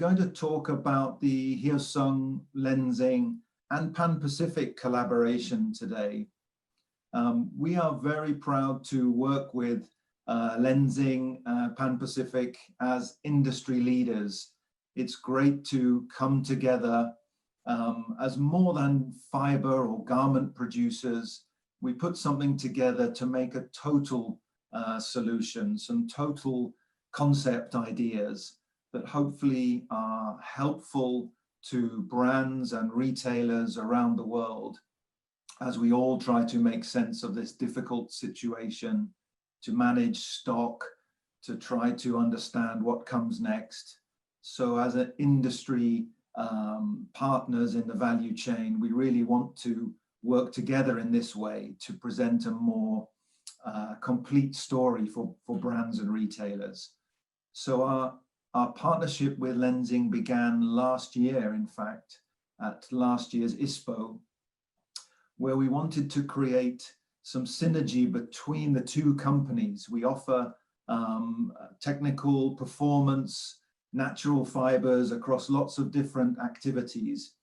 going to talk about the Hyosung, Lenzing, and Pan-Pacific collaboration today. We are very proud to work with Lenzing, Pan-Pacific as industry leaders. It's great to come together as more than fiber or garment producers. We put something together to make a total solution, some total concept ideas that hopefully are helpful to brands and retailers around the world as we all try to make sense of this difficult situation, to manage stock, to try to understand what comes next. So as an industry partners in the value chain, we really want to work together in this way to present a more complete story for brands and retailers. So our partnership with Lenzing began last year, in fact, at last year's ISPO, where we wanted to create some synergy between the two companies. We offer technical performance, natural fibers across lots of different activities.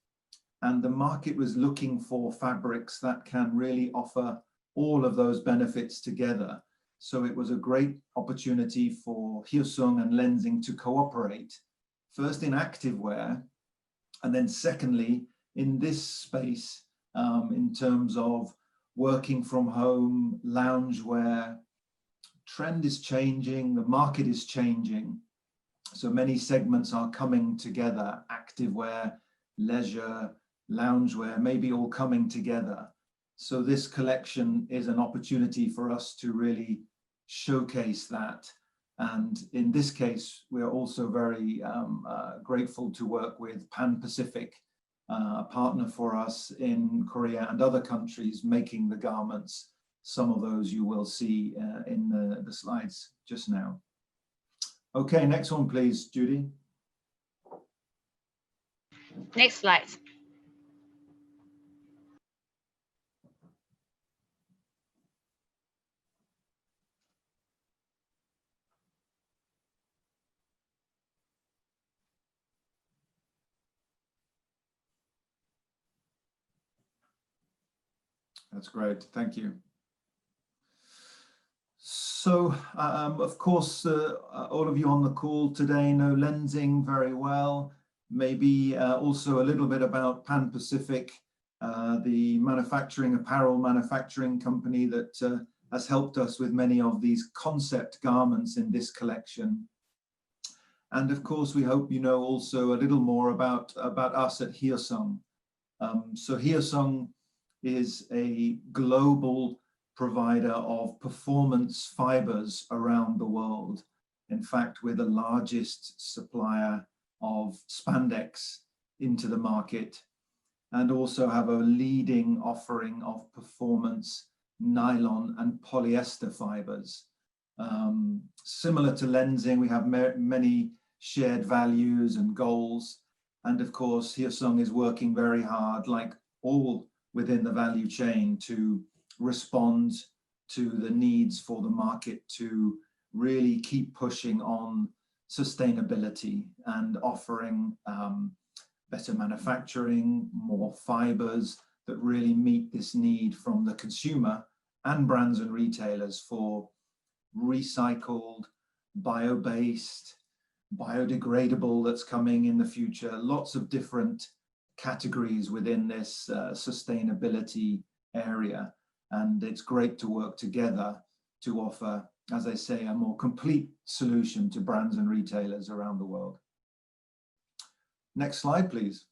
And the market was looking for fabrics that can really offer all of those benefits together. So it was a great opportunity for Hyosung and Lenzing to cooperate, first in activewear, and then secondly, in this space, in terms of working from home, loungewear. Trend is changing, the market is changing. So many segments are coming together, activewear, leisure, loungewear, maybe all coming together. So this collection is an opportunity for us to really showcase that. And in this case, we're also very grateful to work with Pan-Pacific, a partner for us in Korea and other countries making the garments. Some of those you will see in the slides just now. Okay, next one, please, Judy. Next slide. That's great, thank you. So, of course, all of you on the call today know Lenzing very well. Maybe also a little bit about Pan-Pacific, the apparel manufacturing company that has helped us with many of these concept garments in this collection. And of course, we hope you know also a little more about us at Hyosung. So Hyosung is a global provider of performance fibers around the world. In fact, we're the largest supplier of spandex into the market, and also have a leading offering of performance nylon and polyester fibers. Similar to Lenzing, we have many shared values and goals. And of course, Hyosung is working very hard, like all within the value chain, to respond to the needs for the market to really keep pushing on sustainability and offering better manufacturing, more fibers that really meet this need from the consumer and brands and retailers for recycled, bio-based, biodegradable that's coming in the future. Lots of different categories within this sustainability area. And it's great to work together to offer, as I say, a more complete solution to brands and retailers around the world. Next slide, please.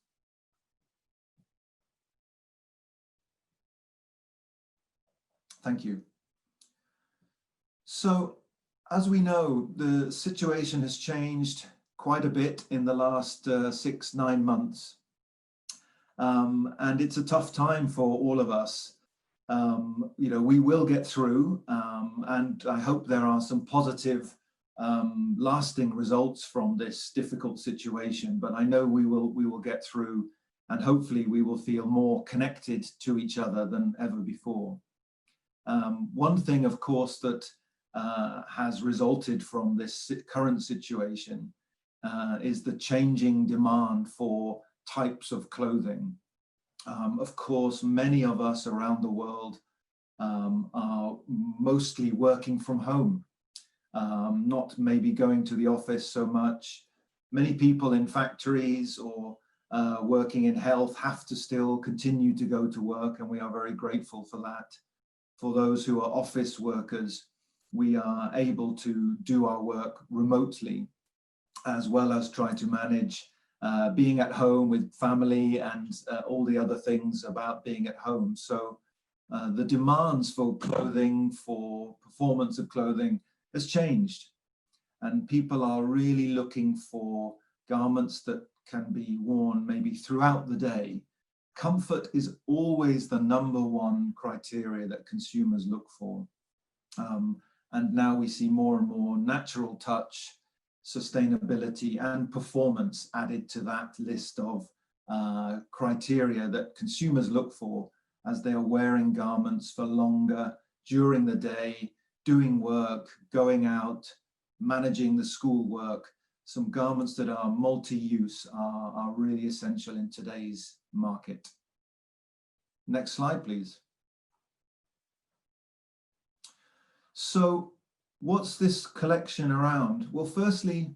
Thank you. So, as we know, the situation has changed quite a bit in the last 6-9 months. And it's a tough time for all of us. You know, we will get through, and I hope there are some positive, lasting results from this difficult situation. But I know we will get through, and hopefully we will feel more connected to each other than ever before. One thing, of course, that has resulted from this current situation is the changing demand for types of clothing. Of course, many of us around the world are mostly working from home, not maybe going to the office so much. Many people in factories or working in health have to still continue to go to work, and we are very grateful for that. For those who are office workers, we are able to do our work remotely, as well as try to manage being at home with family and all the other things about being at home. So the demands for clothing, for performance of clothing, has changed. And people are really looking for garments that can be worn maybe throughout the day. Comfort is always the #1 criteria that consumers look for. And now we see more and more natural touch, sustainability, and performance added to that list of criteria that consumers look for as they are wearing garments for longer during the day, doing work, going out, managing the schoolwork. Some garments that are multi-use are really essential in today's market. Next slide, please. So what's this collection around? Well, firstly,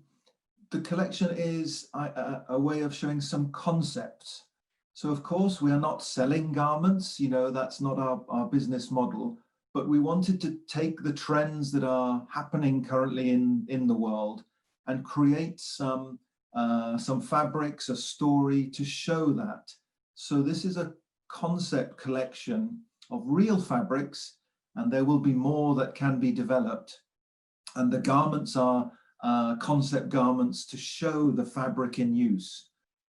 the collection is a way of showing some concepts. So of course, we are not selling garments, you know, that's not our business model, but we wanted to take the trends that are happening currently in the world and create some fabrics, a story to show that. So this is a concept collection of real fabrics, and there will be more that can be developed. And the garments are concept garments to show the fabric in use.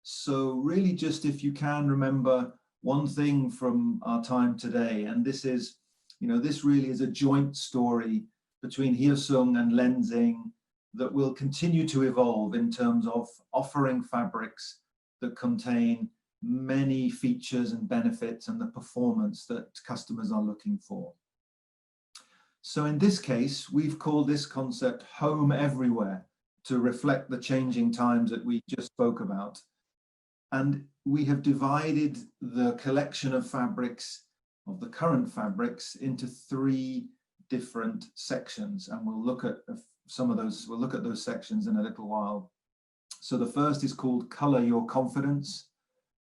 So really, just if you can remember one thing from our time today, and this is, you know, this really is a joint story between Hyosung and Lenzing that will continue to evolve in terms of offering fabrics that contain many features and benefits and the performance that customers are looking for. So in this case, we've called this concept Home Everywhere to reflect the changing times that we just spoke about. And we have divided the collection of fabrics, of the current fabrics, into 3 different sections. And we'll look at some of those, we'll look at those sections in a little while. So the first is called Color Your Confidence,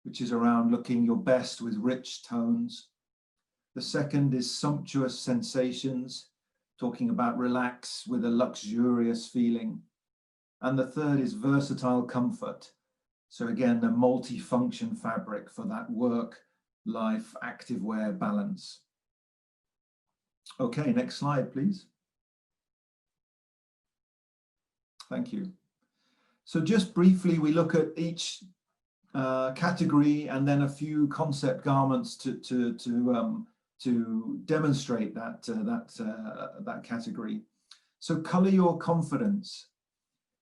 which is around looking your best with rich tones. The second is Sumptuous Sensations, talking about relax with a luxurious feeling. And the third is Versatile Comfort. So again, the multi-function fabric for that work, life, activewear balance. Okay, next slide, please. Thank you. So just briefly, we look at each category and then a few concept garments to demonstrate that category. So Color Your Confidence.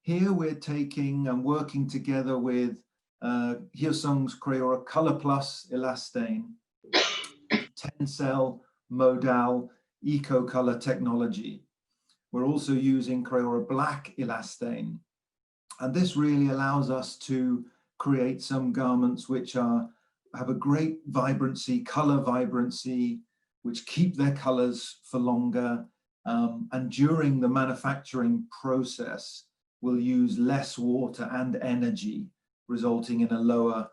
Here we're taking and working together with Hyosung's Crayola Color Plus Elastane, Tencel Modal Eco Color technology. We're also using Crayola Black Elastane. And this really allows us to create some garments which have a great vibrancy, color vibrancy, which keep their colors for longer. And during the manufacturing process, will use less water and energy, resulting in a lower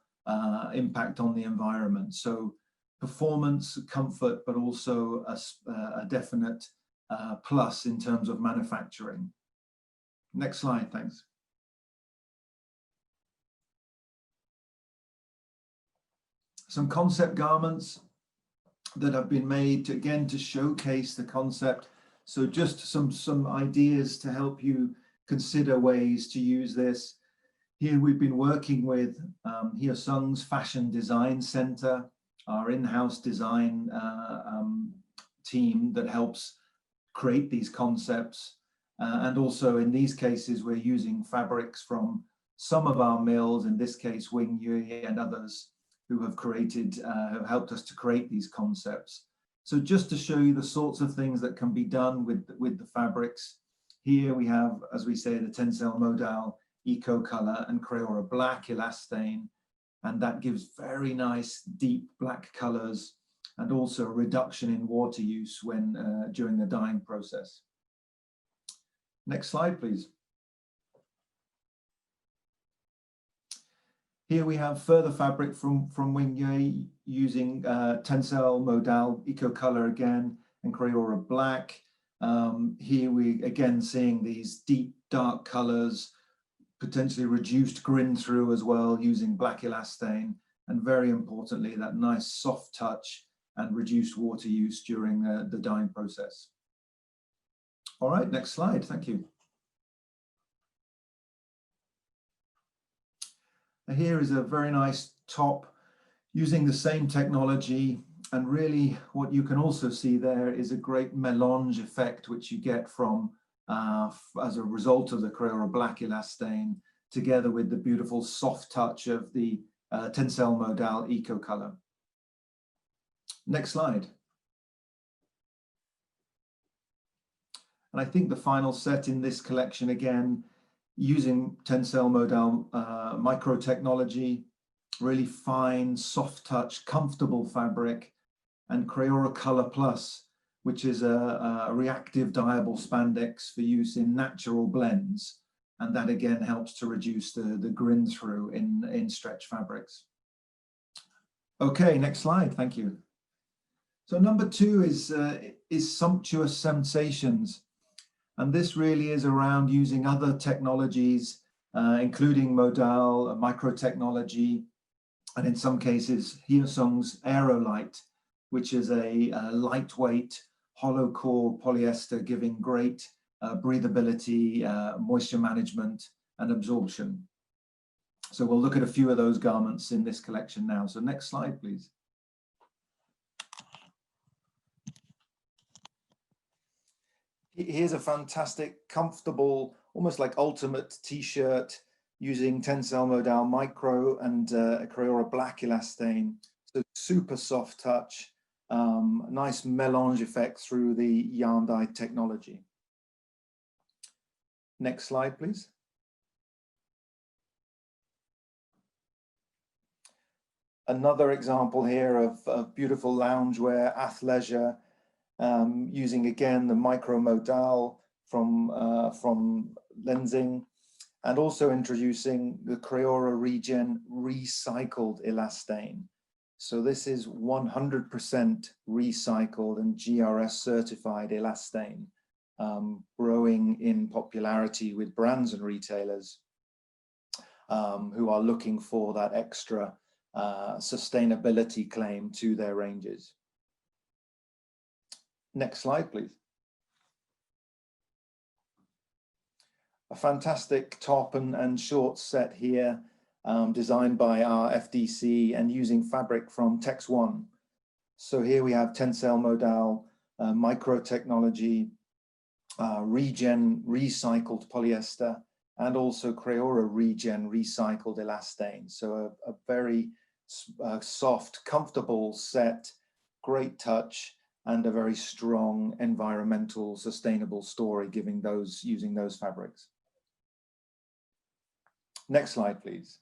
impact on the environment. So performance, comfort, but also a definite plus in terms of manufacturing. Next slide, thanks. Some concept garments that have been made to, again, to showcase the concept. So just some ideas to help you consider ways to use this. Here we've been working with Hyosung's Fashion Design Center, our in-house design team that helps create these concepts. And also in these cases, we're using fabrics from some of our mills, in this case, Wing Yue and others who have created, have helped us to create these concepts. So just to show you the sorts of things that can be done with the fabrics. Here we have, as we say, the Tencel Modal Eco Color and Crayola Black Elastane, and that gives very nice deep black colors and also a reduction in water use when during the dyeing process. Next slide, please. Here we have further fabric from Wingye using Tencel Modal Eco Color again and Crayola Black. Here we again seeing these deep dark colors, potentially reduced grin through as well using black elastane, and very importantly that nice soft touch and reduced water use during the dyeing process. All right, next slide, thank you. Here is a very nice top using the same technology, and really what you can also see there is a great melange effect which you get from as a result of the Crayola Black Elastane together with the beautiful soft touch of the Tencel Modal Eco Color. Next slide. And I think the final set in this collection again using Tencel Modal micro technology, really fine, soft touch, comfortable fabric, and Crayola Color Plus, which is a reactive dyeable spandex for use in natural blends. And that again helps to reduce the grin through in stretch fabrics. Okay, next slide, thank you. So number 2 is Sumptuous Sensations. And this really is around using other technologies, including Modal, microtechnology, and in some cases, Hyosung's Aerolite, which is a lightweight, hollow core polyester giving great breathability, moisture management, and absorption. So we'll look at a few of those garments in this collection now. So next slide, please. Here's a fantastic, comfortable, almost like ultimate t-shirt using Tencel Modal Micro and Crayola Black Elastane. So super soft touch, nice melange effect through the yarn dye technology. Next slide, please. Another example here of beautiful loungewear, athleisure, using again the micro modal from Lenzing, and also introducing the Crayola Regen recycled elastane. So this is 100% recycled and GRS certified elastane, growing in popularity with brands and retailers who are looking for that extra sustainability claim to their ranges. Next slide, please. A fantastic top and shorts set here, designed by our FDC and using fabric from Tex One. So here we have Tencel Modal, micro technology, Regen recycled polyester, and also Crayola Regen recycled elastane. So a very soft, comfortable set, great touch, and a very strong environmental sustainable story using those fabrics. Next slide, please.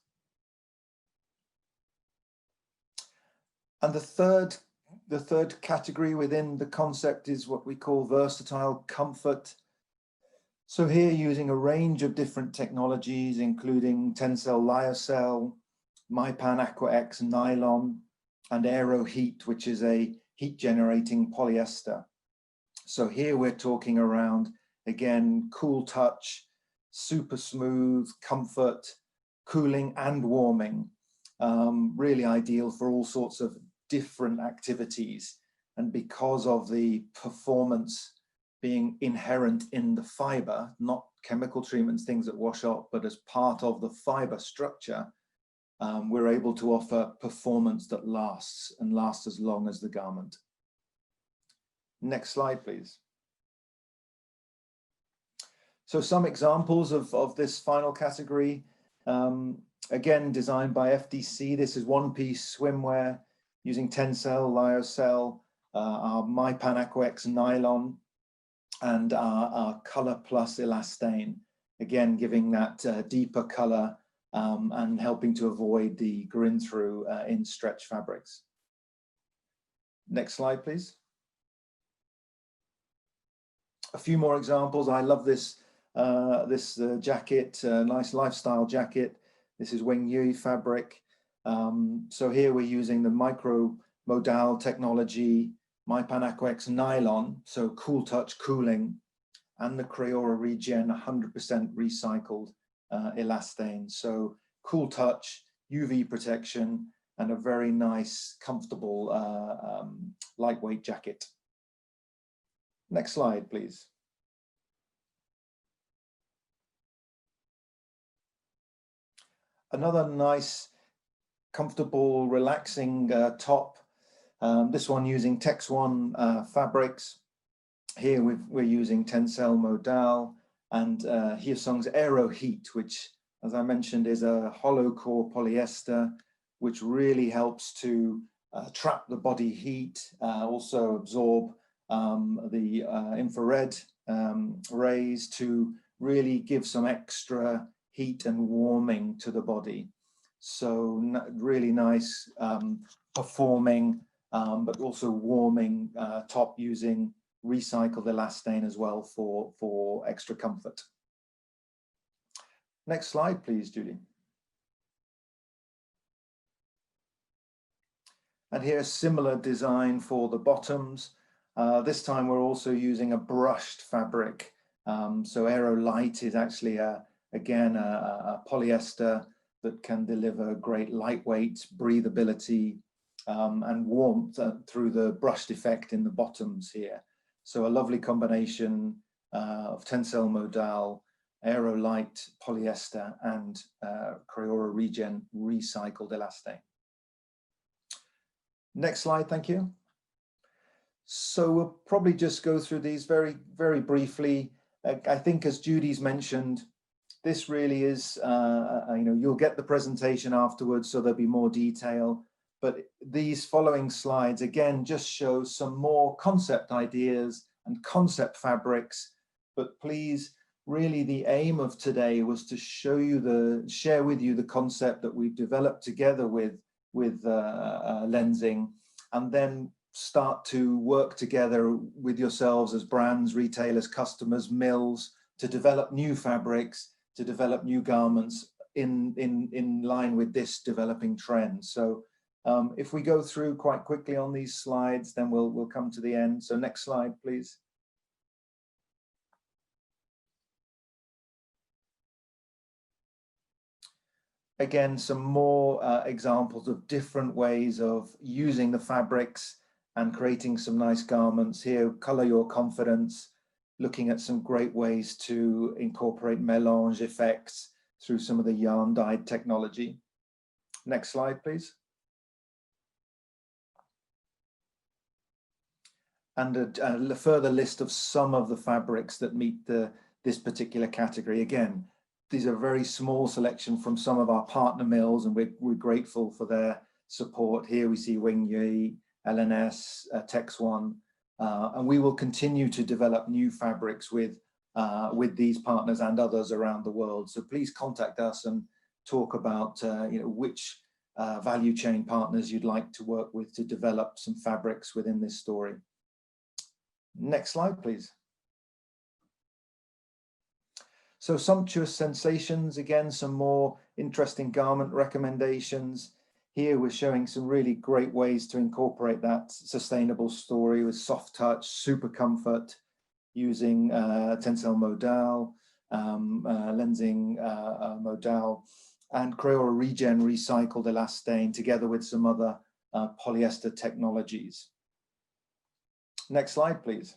And the third category within the concept is what we call versatile comfort. So here using a range of different technologies, including Tencel Lyocell, Mypan Aqua X nylon, and Aero Heat, which is a heat generating polyester. So here we're talking around, again, cool touch, super smooth, comfort, cooling and warming, really ideal for all sorts of different activities. And because of the performance being inherent in the fiber, not chemical treatments, things that wash off, but as part of the fiber structure, we're able to offer performance that lasts and lasts as long as the garment. Next slide, please. So some examples of this final category, again, designed by FDC. This is one-piece swimwear using Tencel Lyocell, our Mypan Aqua X nylon, and our Color Plus elastane. again, giving that deeper color and helping to avoid the grin through in stretch fabrics. Next slide, please. A few more examples. I love this jacket, nice lifestyle jacket. This is Wengyue fabric. So here we're using the micro modal technology, Mypan Aquex nylon, so cool touch cooling, and the Crayola Regen 100% recycled elastane. So cool touch, UV protection, and a very nice, comfortable, lightweight jacket. Next slide, please. Another nice, comfortable, relaxing top. This one using Tex One fabrics. Here we're using Tencel Modal and Hyosung's Aero Heat, which, as I mentioned, is a hollow core polyester, which really helps to trap the body heat, also absorb the infrared rays to really give some extra heat and warming to the body. So really nice performing, but also warming top using recycled elastane as well for extra comfort. Next slide, please, Judy. And here's similar design for the bottoms. This time we're also using a brushed fabric. So Aero Light is actually again a polyester that can deliver great lightweight, breathability, and warmth through the brushed effect in the bottoms here. So a lovely combination of Tencel Modal, Aero Light polyester, and Crayola Regen recycled elastane. Next slide, thank you. So we'll probably just go through these very, very briefly. I think, as Judy's mentioned, this really is, you'll get the presentation afterwards, so there'll be more detail. But these following slides, again, just show some more concept ideas and concept fabrics. But please, really the aim of today was to show you share with you the concept that we've developed together with Lenzing, and then start to work together with yourselves as brands, retailers, customers, mills, to develop new fabrics, to develop new garments in line with this developing trend. So if we go through quite quickly on these slides, then we'll come to the end. So next slide, please. Again, some more examples of different ways of using the fabrics and creating some nice garments. Here, Color Your Confidence, looking at some great ways to incorporate mélange effects through some of the yarn dyed technology. Next slide, please. And a further list of some of the fabrics that meet this particular category. Again, these are a very small selection from some of our partner mills, and we're grateful for their support. Here we see Wengyue, LNS, Tex One, and we will continue to develop new fabrics with these partners and others around the world. So please contact us and talk about which value chain partners you'd like to work with to develop some fabrics within this story. Next slide, please. So Sumptuous Sensations, again, some more interesting garment recommendations. Here we're showing some really great ways to incorporate that sustainable story with soft touch, super comfort, using Tencel Modal, Lenzing Modal, and Crayola Regen recycled elastane, together with some other polyester technologies. Next slide, please.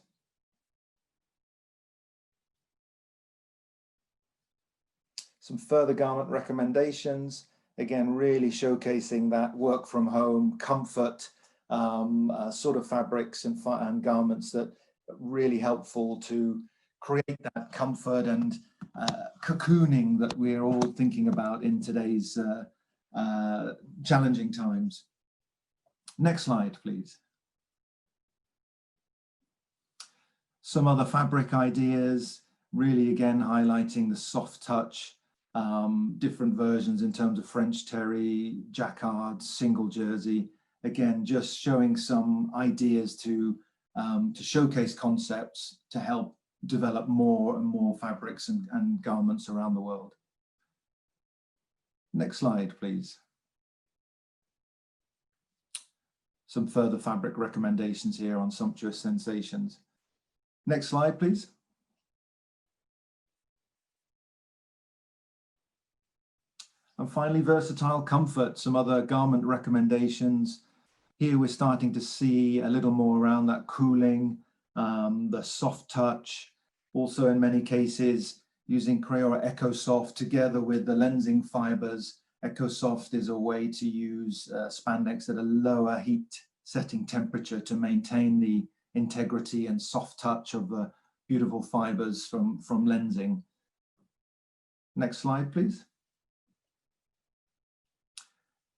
Some further garment recommendations, again, really showcasing that work from home comfort sort of fabrics and garments that are really helpful to create that comfort and cocooning that we're all thinking about in today's challenging times. Next slide, please. Some other fabric ideas. really again highlighting the soft touch, different versions in terms of French terry, jacquard, single jersey. Again, just showing some ideas to showcase concepts to help develop more and more fabrics and garments around the world. Next slide, please. Some further fabric recommendations here on Sumptuous Sensations. Next slide, please. And finally, versatile comfort, some other garment recommendations. Here we're starting to see a little more around that cooling, the soft touch. Also in many cases, using Crayola EcoSoft together with the Lenzing fibers. EcoSoft is a way to use spandex at a lower heat setting temperature to maintain the integrity and soft touch of the beautiful fibers from Lenzing. Next slide, please.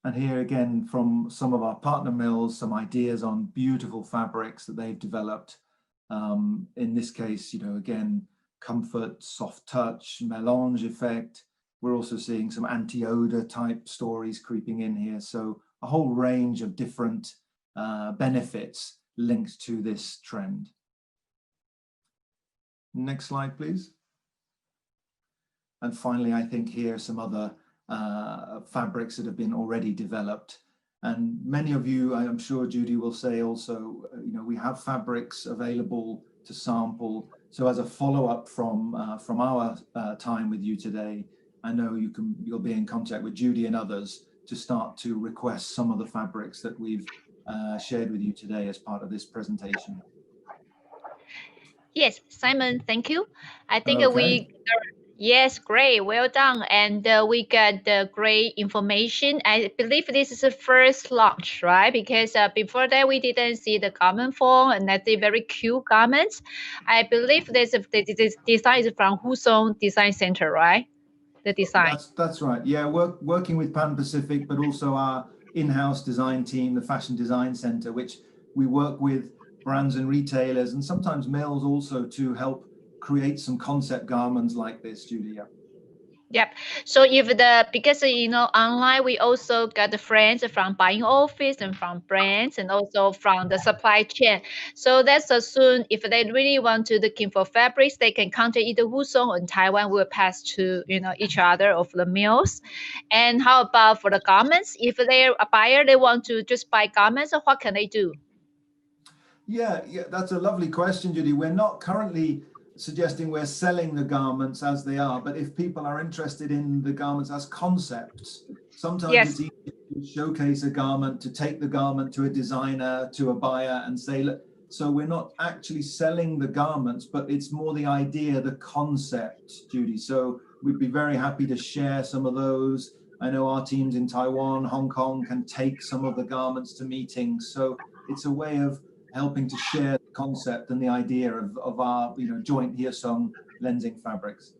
And here again, from some of our partner mills, some ideas on beautiful fabrics that they've developed. In this case, again, comfort, soft touch, melange effect. We're also seeing some anti-odor type stories creeping in here. So a whole range of different benefits linked to this trend. Next slide, please. And finally, I think here are some other fabrics that have been already developed. And many of you, I'm sure Judy will say also, we have fabrics available to sample. So as a follow-up from our time with you today, I know you'll be in contact with Judy and others to start to request some of the fabrics that we've shared with you today as part of this presentation. Yes, Simon, thank you. I think Okay. yes, great, well done. And we got the great information. I believe this is the first launch, right? Because before that, we didn't see the garment form, and that's a very cute garments. I believe this design is from Hyosung Design Center, right? The design. That's right. Yeah, working with Pan Pacific, but also our in-house design team, the Fashion Design Center, which we work with brands and retailers and sometimes mills also to help create some concept garments like this, Judy. Yep. So because online we also got the friends from buying office and from brands and also from the supply chain. So that's soon if they really want to looking for fabrics, they can contact either Hyosung or in Taiwan. Will pass to each other of the mills. And how about for the garments? If they're a buyer, they want to just buy garments, so what can they do? Yeah, that's a lovely question, Judy. We're not currently suggesting we're selling the garments as they are, but if people are interested in the garments as concepts, sometimes it's easy to showcase a garment, to take the garment to a designer, to a buyer and say, look, so we're not actually selling the garments, but it's more the idea, the concept, Judy. So we'd be very happy to share some of those. I know our teams in Taiwan, Hong Kong can take some of the garments to meetings. So it's a way of helping to share the concept and the idea of our joint Hyosung Lenzing fabrics.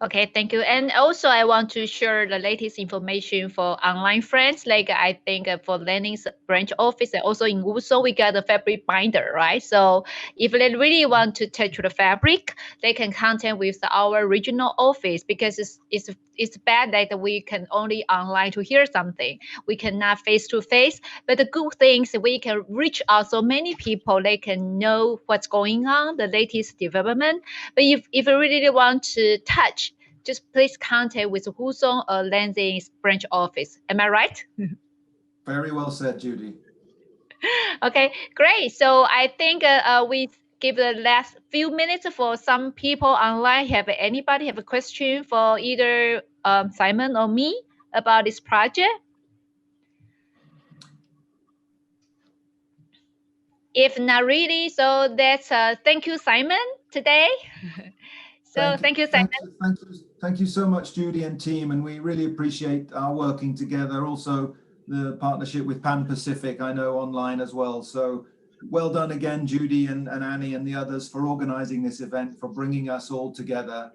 Okay, thank you. And also, I want to share the latest information for online friends. Like I think for Lenzing's branch office and also in Wusu, we got a fabric binder, right? So if they really want to touch the fabric, they can contact with our regional office because it's bad that we can only online to hear something. We cannot face to face. But the good things we can reach out so many people. They can know what's going on, the latest development. But if you really want to touch, just please contact with Hyosung or Lenzing's branch office. Am I right? Very well said, Judy. Okay, great. So I think we give the last few minutes for some people online. Have anybody have a question for either Simon or me about this project? If not really, so that's thank you, Simon, today. So thank you, Simon. Thank you so much, Judy and team, and we really appreciate our working together. Also, the partnership with Pan Pacific, I know online as well. So well done again, Judy and Annie and the others for organizing this event, for bringing us all together.